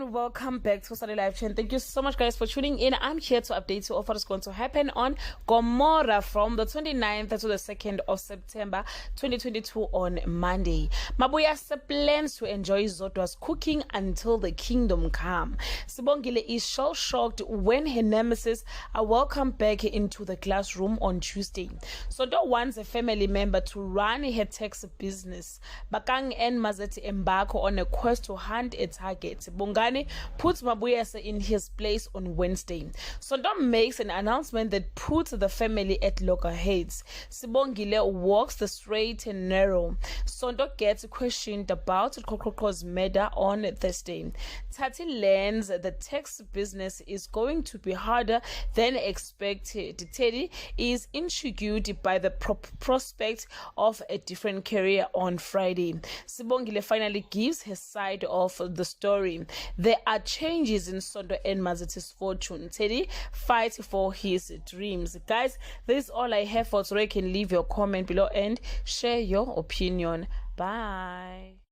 everyone, welcome back to Study Live Chain. Thank you so much, guys, for tuning in. I'm here to update you of what is going to happen on Gomora from the 29th to the 2nd of September 2022 on Monday. Mabuya plans to enjoy Zodwa's cooking until the kingdom come. Sibongile is shell-shocked when her nemesis are welcomed back into the classroom on Tuesday. Sonto wants a family member to run her tax business. Bakang and Mazeti embark on a quest to hunt a target. Bongani puts Mabuyase in his place on Wednesday. Sonto makes an announcement that puts the family at loggerheads. Sibongile walks the straight and narrow. Sonto gets questioned about Qhoqhoqho's murder on Thursday. Tati learns the tax business is going to be harder than expected. Teddy is intrigued by the prospect of a different career on Friday. Sibongile finally gives his side of the story. There are changes in Sonto and Mazeti's fortune. Teddy fights for his dreams. Guys, this is all I have for today. You can leave your comment below and share your opinion. Bye.